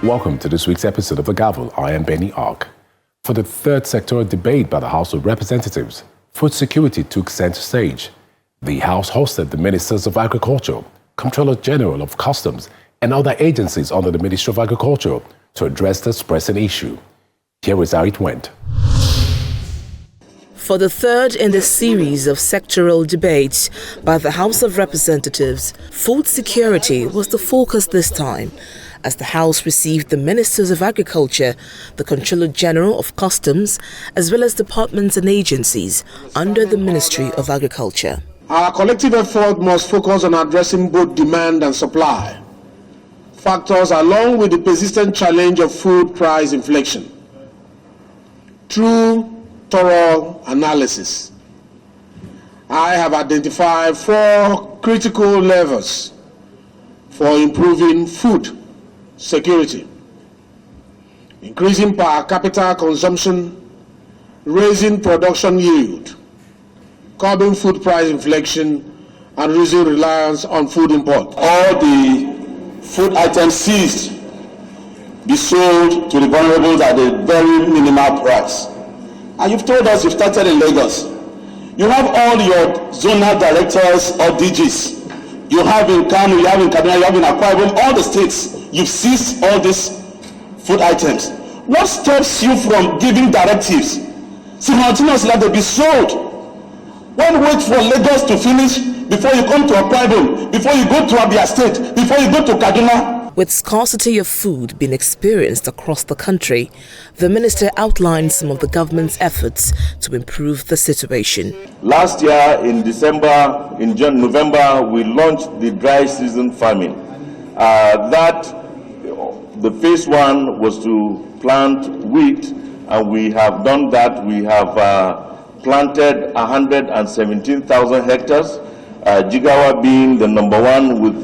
Welcome to this week's episode of the Gavel. I am Benny Ark. For the third sectoral debate by the House of Representatives, food security took center stage. The House hosted the Ministers of Agriculture, Comptroller General of Customs, and other agencies under the Ministry of Agriculture to address this pressing issue. Here is how it went. For the third in the series of sectoral debates by the House of Representatives, food security was the focus this time, as the House received the Ministers of Agriculture, the Comptroller General of Customs, as well as departments and agencies under the Ministry of Agriculture. Our collective effort must focus on addressing both demand and supply factors along with the persistent challenge of food price inflation. Through thorough analysis, I have identified 4 critical levers for improving food security: increasing per capita consumption, raising production yield, curbing food price inflation, and reducing reliance on food import. All the food items seized be sold to the vulnerable at a very minimal price. And you've told us you've started in Lagos. You have all your zonal directors or DGs. You have in Kano, you have in Kaduna, you have in Akwa Ibom, all the states. You've seized all these food items. What stops you from giving directives simultaneously that they be sold? Why wait for Lagos to finish before you come to Akwa Ibom, before you go to Abia State, before you go to Kaduna? With scarcity of food being experienced across the country, the minister outlined some of the government's efforts to improve the situation. Last year in November, we launched the dry season farming. The phase 1 was to plant wheat, and we have done that. We have planted 117,000 hectares. Jigawa being the number 1 with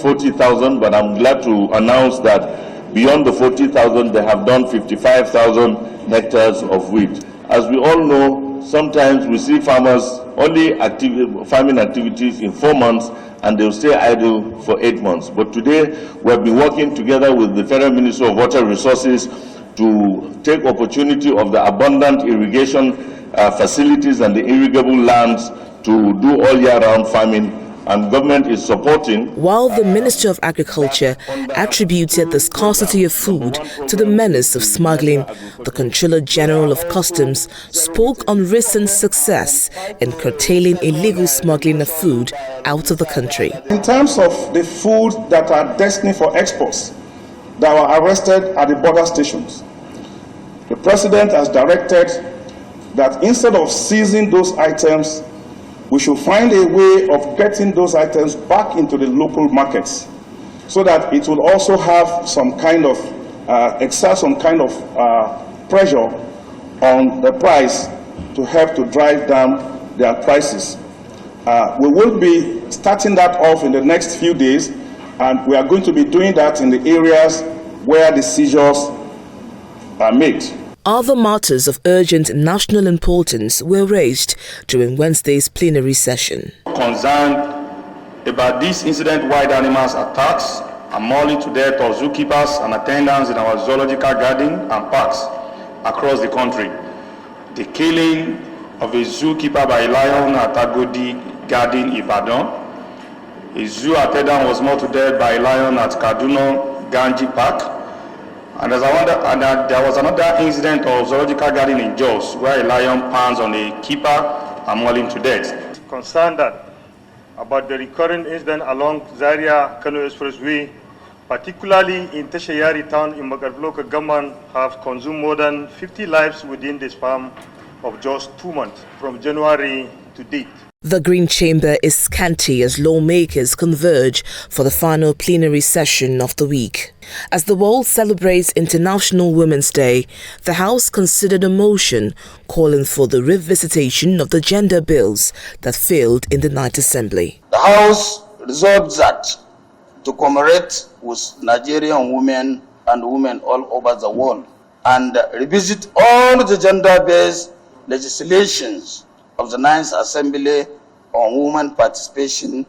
40,000, but I'm glad to announce that beyond the 40,000, they have done 55,000 hectares of wheat. As we all know, sometimes we see farmers only farming activities in 4 months, and they'll stay idle for 8 months. But today, we've been working together with the Federal Ministry of Water Resources to take opportunity of the abundant irrigation facilities and the irrigable lands to do all year-round farming, and government is supporting. While the Minister of Agriculture attributed the scarcity of food to the menace of smuggling, the Comptroller General of Customs spoke on recent success in curtailing illegal smuggling of food out of the country. In terms of the food that are destined for exports that were arrested at the border stations, the President has directed that instead of seizing those items, we should find a way of getting those items back into the local markets, so that it will also have some kind of exert some kind of pressure on the price to help to drive down their prices. We will be starting that off in the next few days, and we are going to be doing that in the areas where the seizures are made. Other matters of urgent national importance were raised during Wednesday's plenary session. Concerned about this incident wild animals attacks and mauling to death of zookeepers and attendants in our zoological garden and parks across the country. The killing of a zookeeper by a lion at Agodi Garden, Ibadan. A zoo attendant was mauled to death by a lion at Kaduna Ganji Park. And there was another incident of zoological garden in Jos, where a lion pounced on a keeper and mauled him to death. Concerned about the recurrent incident along Zaria-Kano Expressway, particularly in Teshayari town in Magarb local government, have consumed more than 50 lives within the span of just 2 months, from January to date. The Green Chamber is scanty as lawmakers converge for the final plenary session of the week. As the world celebrates International Women's Day, the House considered a motion calling for the revisitation of the gender bills that failed in the Night Assembly. The House resolved that to commemorate with Nigerian women and women all over the world and revisit all the gender-based legislations of the 9th Assembly on women participation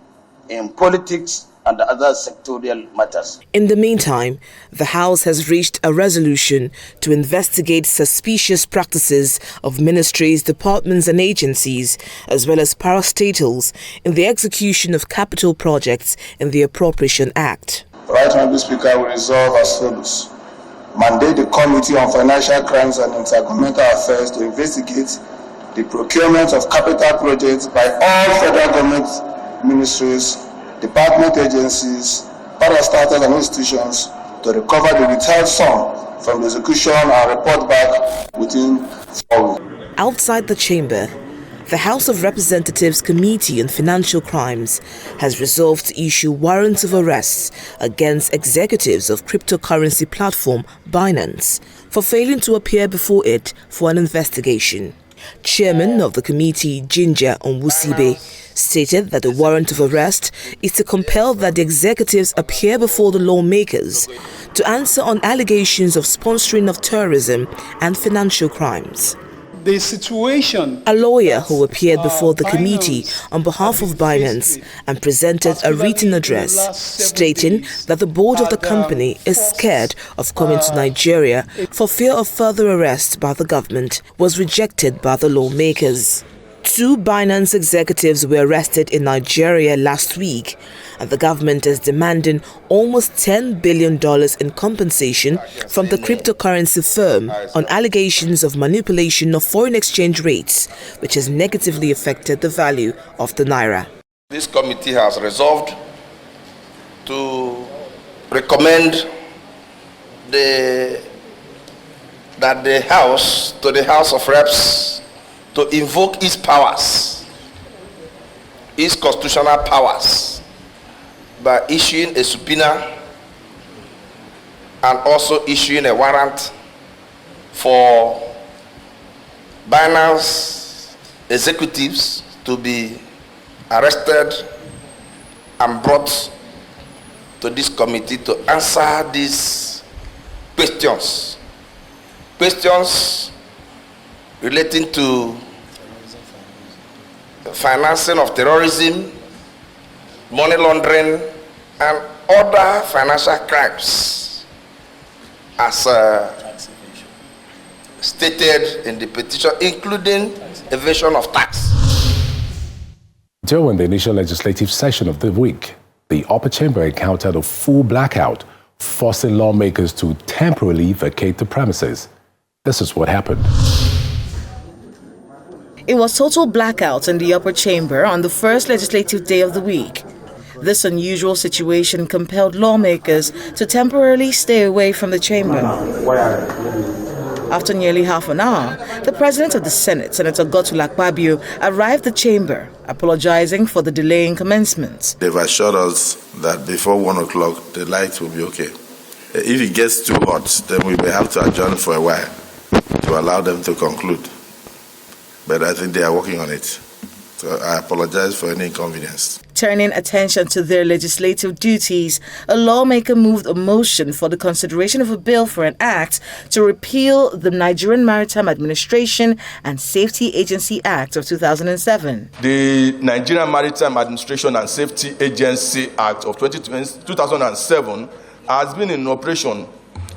in politics and other sectorial matters. In the meantime, the House has reached a resolution to investigate suspicious practices of ministries, departments and agencies, as well as parastatals in the execution of capital projects in the Appropriation Act. Right Honourable Speaker, we resolve as follows. Mandate the Committee on Financial Crimes and Intergovernmental Affairs to investigate the procurement of capital projects by all federal government ministries, department agencies, parastatals and institutions to recover the withheld sum from the execution and report back within 4 weeks. Outside the chamber, the House of Representatives Committee on Financial Crimes has resolved to issue warrants of arrest against executives of cryptocurrency platform Binance for failing to appear before it for an investigation. Chairman of the committee, Ginger Onwusibe, stated that the warrant of arrest is to compel that the executives appear before the lawmakers to answer on allegations of sponsoring of terrorism and financial crimes. The situation. A lawyer who appeared before the committee on behalf of Binance and presented a written address stating that the board of the company is scared of coming to Nigeria for fear of further arrest by the government was rejected by the lawmakers. 2 Binance executives were arrested in Nigeria last week, and the government is demanding almost $10 billion in compensation from the cryptocurrency firm on allegations of manipulation of foreign exchange rates, which has negatively affected the value of the naira. This committee has resolved to recommend that the House of Reps to invoke its powers, its constitutional powers, by issuing a subpoena and also issuing a warrant for Binance executives to be arrested and brought to this committee to answer these questions. Questions relating to financing of terrorism, money laundering, and other financial crimes, as stated in the petition, including evasion of tax. During the initial legislative session of the week, the upper chamber encountered a full blackout, forcing lawmakers to temporarily vacate the premises. This is what happened. It was total blackout in the upper chamber on the first legislative day of the week. This unusual situation compelled lawmakers to temporarily stay away from the chamber. After nearly half an hour, the President of the Senate, Senator Godswill Akpabio, arrived at the chamber, apologizing for the delay in commencement. They've assured us that before 1 o'clock, the lights will be okay. If it gets too hot, then we may have to adjourn for a while to allow them to conclude. But I think they are working on it. So I apologize for any inconvenience. Turning attention to their legislative duties, a lawmaker moved a motion for the consideration of a bill for an act to repeal the Nigerian Maritime Administration and Safety Agency Act of 2007. The Nigerian Maritime Administration and Safety Agency Act of 2007 has been in operation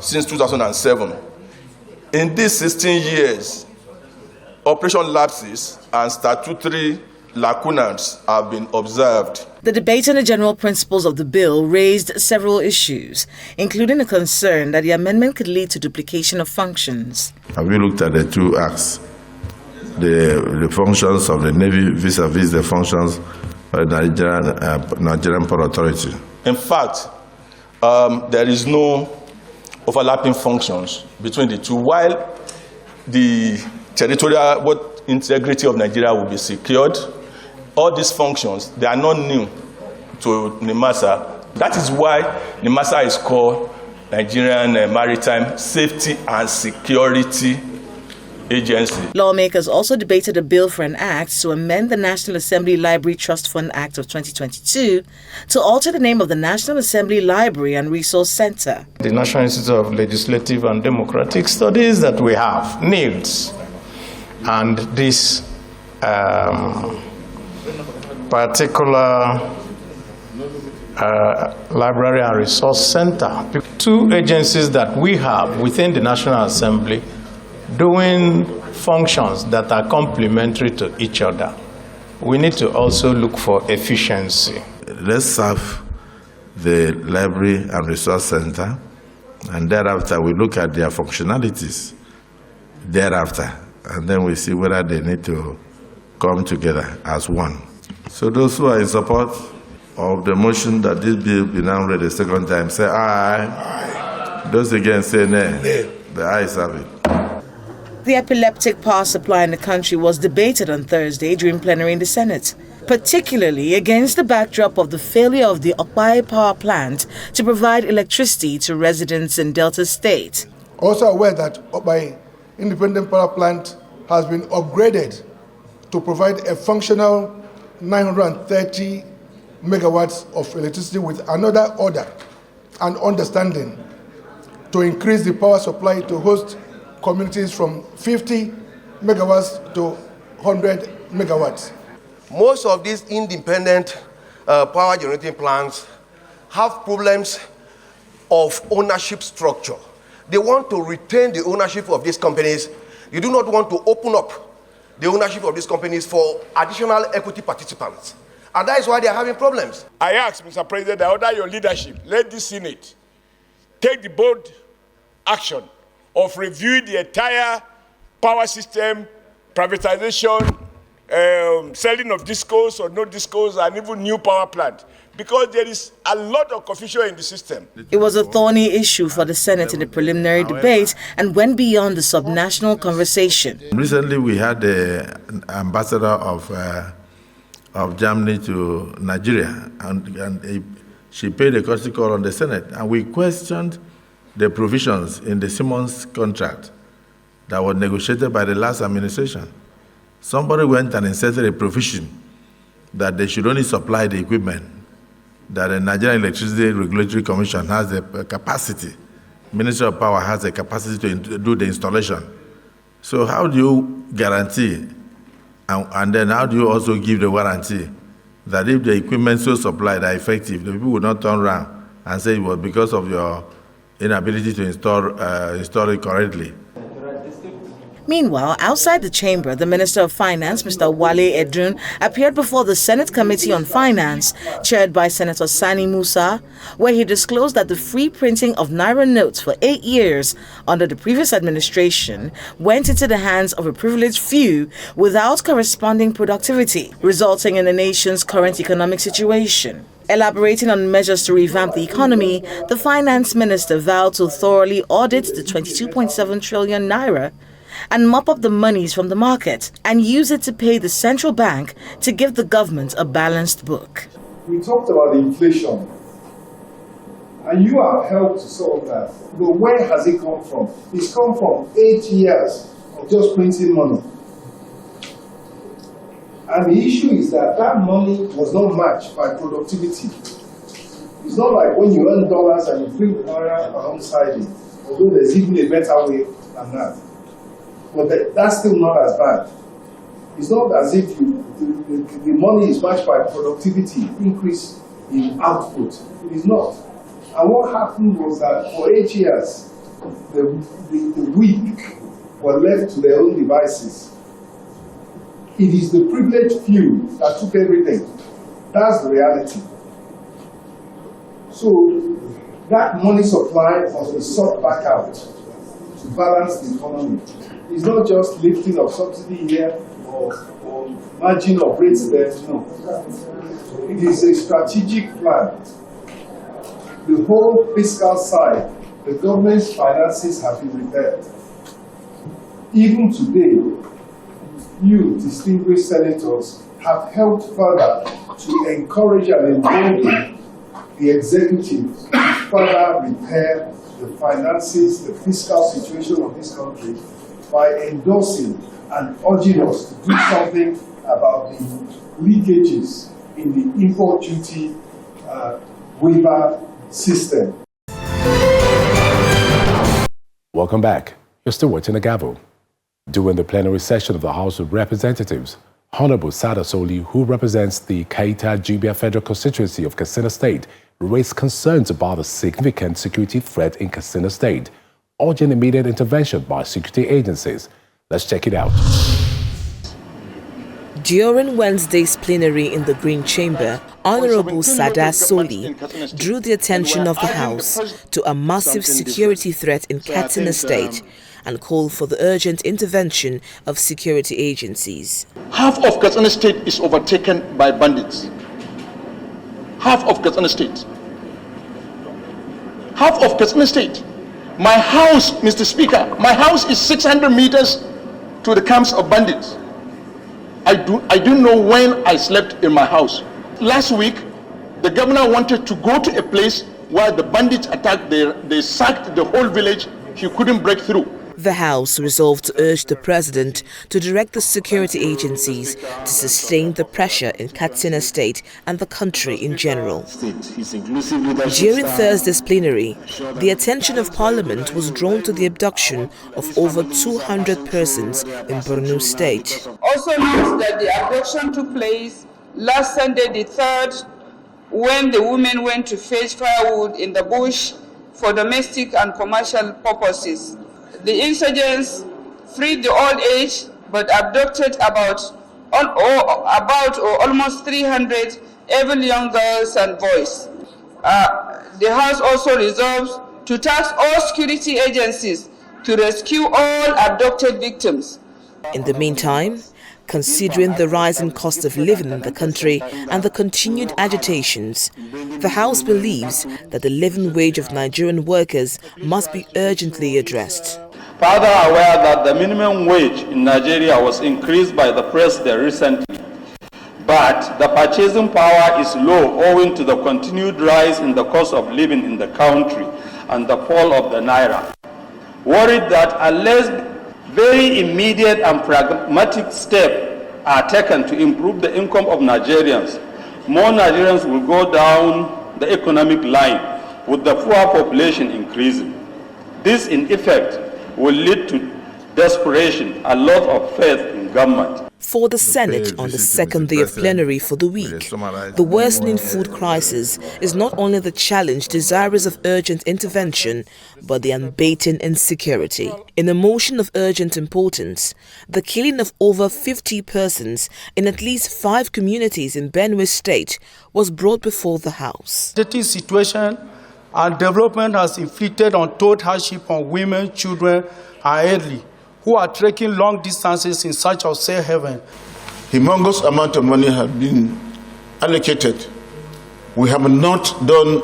since 2007. In these 16 years, operation lapses and statutory lacunas have been observed. The debate on the general principles of the bill raised several issues, including a concern that the amendment could lead to duplication of functions. Have you looked at the 2 acts? The functions of the Navy vis-a-vis the functions of the Nigerian Port Authority? In fact, there is no overlapping functions between the 2, while the territorial integrity of Nigeria will be secured. All these functions, they are not new to NIMASA. That is why NIMASA is called Nigerian Maritime Safety and Security Agency. Lawmakers also debated a bill for an act to amend the National Assembly Library Trust Fund Act of 2022 to alter the name of the National Assembly Library and Resource Center. The National Institute of Legislative and Democratic Studies that we have needs, and this particular Library and Resource Center. Two agencies that we have within the National Assembly doing functions that are complementary to each other. We need to also look for efficiency. Let's serve the Library and Resource Center, and thereafter we look at their functionalities thereafter, and then we see whether they need to come together as one. So those who are in support of the motion that this bill be now read a second time, say aye. Aye. Those against say nay. Nay. The ayes have it. The epileptic power supply in the country was debated on Thursday during plenary in the Senate, particularly against the backdrop of the failure of the Okpai power plant to provide electricity to residents in Delta State. Also aware that Okpai Independent Power Plant has been upgraded to provide a functional 930 megawatts of electricity with another order and understanding to increase the power supply to host communities from 50 megawatts to 100 megawatts. Most of these independent power generating plants have problems of ownership structure. They want to retain the ownership of these companies. You do not want to open up the ownership of these companies for additional equity participants. And that is why they are having problems. I ask, Mr. President, I order your leadership, let the Senate take the bold action of reviewing the entire power system, privatization, selling of discos or no discos, and even new power plant, because there is a lot of confusion in the system. It was a thorny issue for the Senate in the preliminary debate and went beyond the subnational conversation. Recently, we had the ambassador of Germany to Nigeria, and she paid a courtesy call on the Senate, and we questioned the provisions in the Siemens contract that was negotiated by the last administration. Somebody went and inserted a provision that they should only supply the equipment, that the Nigerian Electricity Regulatory Commission has the capacity, Ministry of Power has the capacity to do the installation. So how do you guarantee, and then how do you also give the warranty that if the equipment so supplied are effective, the people will not turn around and say it was because of your inability to install it correctly? Meanwhile, outside the chamber, the Minister of Finance, Mr. Wale Edun, appeared before the Senate Committee on Finance, chaired by Senator Sani Musa, where he disclosed that the free printing of Naira notes for 8 years under the previous administration went into the hands of a privileged few without corresponding productivity, resulting in the nation's current economic situation. Elaborating on measures to revamp the economy, the Finance Minister vowed to thoroughly audit the 22.7 trillion naira and mop up the monies from the market and use it to pay the central bank to give the government a balanced book. We talked about inflation, and you have helped to solve that. But where has it come from? It's come from 8 years of just printing money. And the issue is that that money was not matched by productivity. It's not like when you earn dollars and you print naira alongside it, although there's even a better way than that. But that's still not as bad. It's not as if the money is matched by productivity, increase in output. It is not. And what happened was that for 8 years, the weak were left to their own devices. It is the privileged few that took everything. That's the reality. So that money supply must be sought back out to balance the economy. It's not just lifting of subsidy here or margin of rates there, no. It is a strategic plan. The whole fiscal side, the government's finances have been repaired. Even today, you distinguished senators have helped further to encourage and embolden the executive to further repair the finances, the fiscal situation of this country by endorsing and urging us to do something about the leakages in the import duty waiver system. Welcome back. You're still watching the Gavel. During the plenary session of the House of Representatives, Honorable Sada Soli, who represents the Kaita Jibia Federal Constituency of Katsina State, raised concerns about the significant security threat in Katsina State, urging immediate intervention by security agencies. Let's check it out. During Wednesday's plenary in the Green Chamber, Honorable Sada Soli drew the attention of the House to a massive security threat in Katsina State and called for the urgent intervention of security agencies. Half of Katsina State is overtaken by bandits. Half of Katsina State. Half of Katsina State. My house, Mr. Speaker, my house is 600 meters to the camps of bandits. I don't know when I slept in my house. Last week, the governor wanted to go to a place where the bandits attacked, they sacked the whole village, he couldn't break through. The House resolved to urge the President to direct the security agencies to sustain the pressure in Katsina State and the country in general. During Thursday's plenary, the attention of Parliament was drawn to the abduction of over 200 persons in Borno State. Also note that the abduction took place last Sunday the 3rd, when the women went to fetch firewood in the bush for domestic and commercial purposes. The insurgents freed the old age but abducted about almost 300 even young girls and boys. The House also resolves to task all security agencies to rescue all abducted victims. In the meantime, considering the rising cost of living in the country and the continued agitations, the House believes that the living wage of Nigerian workers must be urgently addressed. Further aware that the minimum wage in Nigeria was increased by the president recently, but the purchasing power is low owing to the continued rise in the cost of living in the country and the fall of the naira. Worried that unless very immediate and pragmatic steps are taken to improve the income of Nigerians, more Nigerians will go down the economic line, with the poor population increasing. This, in effect, will lead to desperation and loss of faith in government. For the Senate on the second day of plenary for the week, the worsening food crisis is not only the challenge desirous of urgent intervention, but the unbating insecurity. In a motion of urgent importance, the killing of over 50 persons in at least 5 communities in Benue State was brought before the House. The situation and development has inflicted untold hardship on women, children, and elderly, who are trekking long distances in search of safe haven. Humongous amount of money has been allocated. We have not done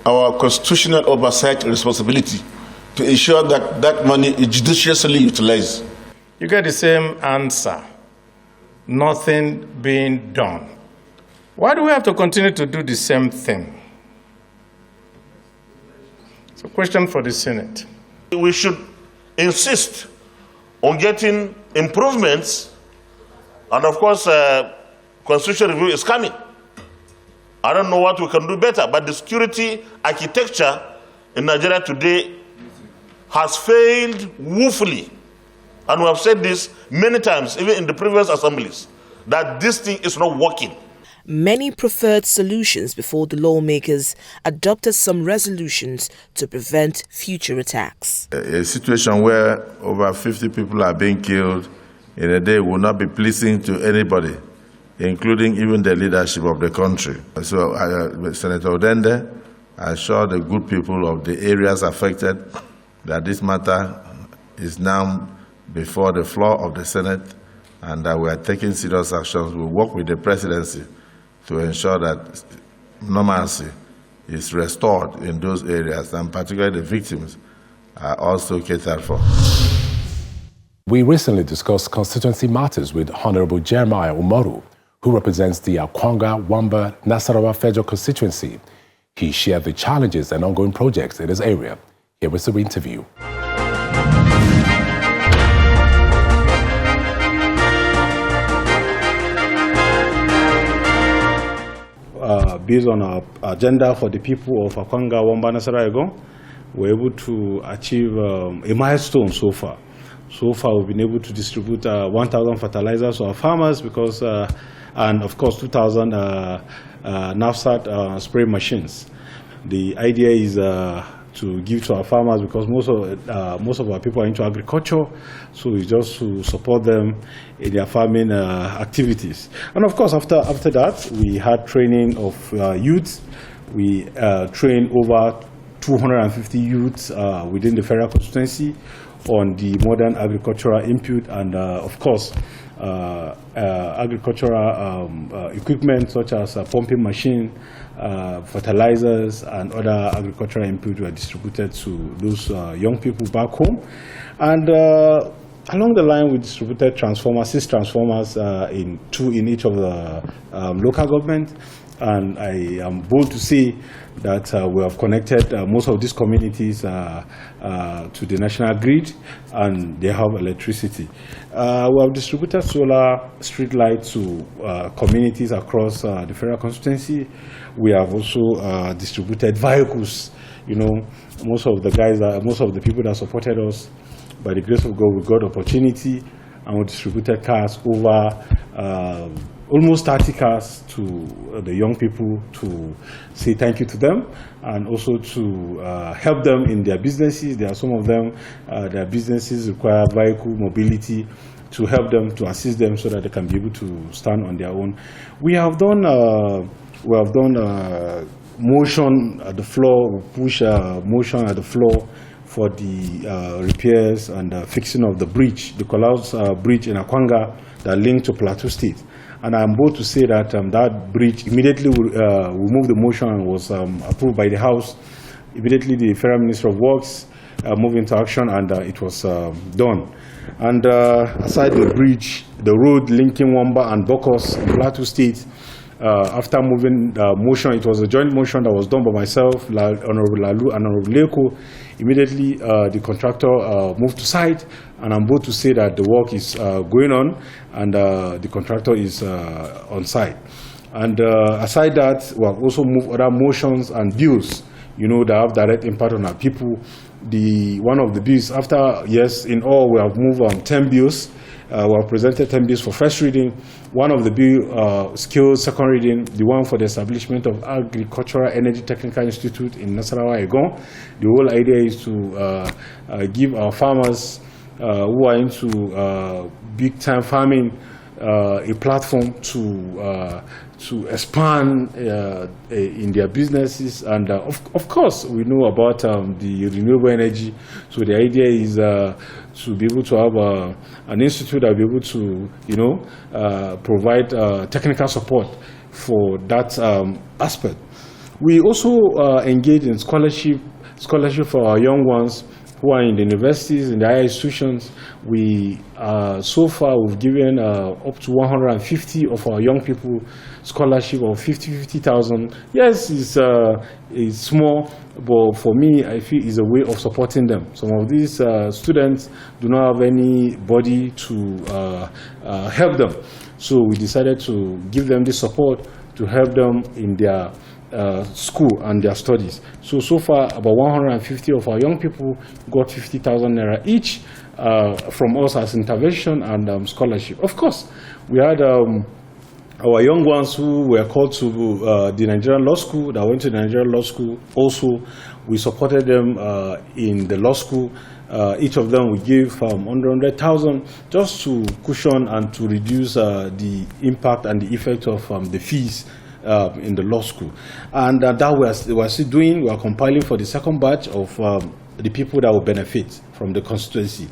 our constitutional oversight responsibility to ensure that that money is judiciously utilized. You get the same answer. Nothing being done. Why do we have to continue to do the same thing? It's a question for the Senate. We should insist on getting improvements, and of course, constitutional review is coming. I don't know what we can do better, but the security architecture in Nigeria today has failed woefully. And we have said this many times, even in the previous assemblies, that this thing is not working. Many preferred solutions before the lawmakers adopted some resolutions to prevent future attacks. A situation where over 50 people are being killed in a day will not be pleasing to anybody, including even the leadership of the country. So Senator Odende assured the good people of the areas affected that this matter is now before the floor of the Senate and that we are taking serious actions. We work with the presidency to ensure that normalcy is restored in those areas, and particularly the victims are also catered for. We recently discussed constituency matters with Honorable Jeremiah Umaru, who represents the Akwanga, Wamba, Nasarawa Federal Constituency. He shared the challenges and ongoing projects in his area. Here is the interview. Based on our agenda for the people of Akwanga, Wamba, Nasarawa, we're able to achieve a milestone so far. So far, we've been able to distribute 1,000 fertilizers to our farmers because, and of course, 2,000 NASS spray machines. The idea is to give to our farmers because most of our people are into agriculture, so it's just to support them in their farming activities. And of course, after that, we had training of youth. We trained over 250 youths within the federal constituency on the modern agricultural input and, of course, agricultural equipment such as pumping machine, fertilizers, and other agricultural input were distributed to those young people back home. And along the line, we distributed transformers, 6 transformers, 2 in each of the local government. And I am bold to say that we have connected most of these communities to the national grid, and they have electricity. We have distributed solar street lights to communities across the federal constituency. We have also distributed vehicles. You know, most of the people that supported us, by the grace of God, we got opportunity, and we distributed cars over almost 30 cars to the young people to say thank you to them, and also to help them in their businesses. There are some of them, their businesses require vehicle mobility to help them, to assist them so that they can be able to stand on their own. We have done motion at the floor, push motion at the floor for the repairs and fixing of the bridge, the Colaus bridge in Akwanga that linked to Plateau State. And I'm bold to say that that bridge immediately we moved the motion and was approved by the House. Immediately the Federal Minister of Works moved into action, and it was done. And aside the bridge, the road linking Wamba and Bokos in Plateau State, after moving the motion, it was a joint motion that was done by myself, Honorable Lalu and Honorable Leko. Immediately, the contractor moved to site, and I'm bold to say that the work is going on, and the contractor is on site. And aside that, we have also moved other motions and bills, you know, that have direct impact on our people. One of the bills, after, yes, in all, we have moved 10 bills. We have presented 10 bills for first reading. One of the bill, skills, second reading, the one for the establishment of Agricultural Energy Technical Institute in Nasarawa, Egon. The whole idea is to give our farmers who are into big-time farming a platform to expand in their businesses. And of course, we know about the renewable energy. So the idea is to be able to have an institute that will be able to, you know, provide technical support for that aspect. We also engage in scholarship for our young ones who are in the universities, in the higher institutions. We so far we've given up to 150 of our young people scholarship of 50,000. Yes, it's small, but for me, I feel it's a way of supporting them. Some of these students do not have anybody to help them, so we decided to give them this support to help them in their school and their studies. So far, about 150 of our young people got 50,000 naira each from us as intervention and scholarship. Of course, we had our young ones who were called to the Nigerian Law School, that went to the Nigerian Law School. Also, we supported them in the law school. Each of them we gave 100,000 just to cushion and to reduce the impact and the effect of the fees in the law school. And that we're still doing. We are compiling for the second batch of the people that will benefit from the constituency.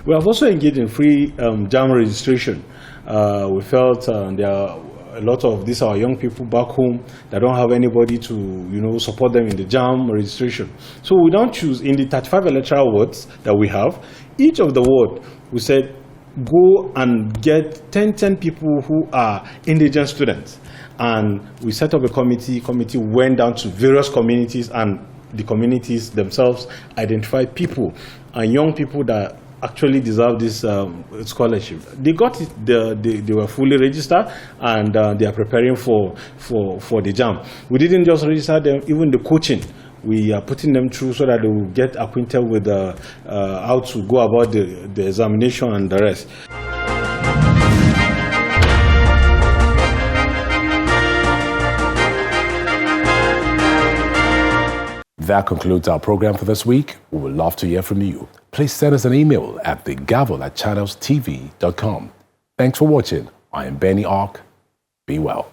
We have also engaged in free JAM registration. We felt there are a lot of these are young people back home that don't have anybody to, you know, support them in the JAM registration. So we don't choose in the 35 electoral wards that we have. Each of the ward, we said, go and get 10 people who are indigent students. And we set up a committee. Committee went down to various communities, and the communities themselves identified people and young people that actually deserve this scholarship. They got it. They were fully registered, and they are preparing for the JAM. We didn't just register them. Even the coaching We are putting them through so that they will get acquainted with how to go about the examination and the rest. That concludes our program for this week. We would love to hear from you. Please send us an email at thegavel@channelstv.com. Thanks for watching. I am Benny Ark. Be well.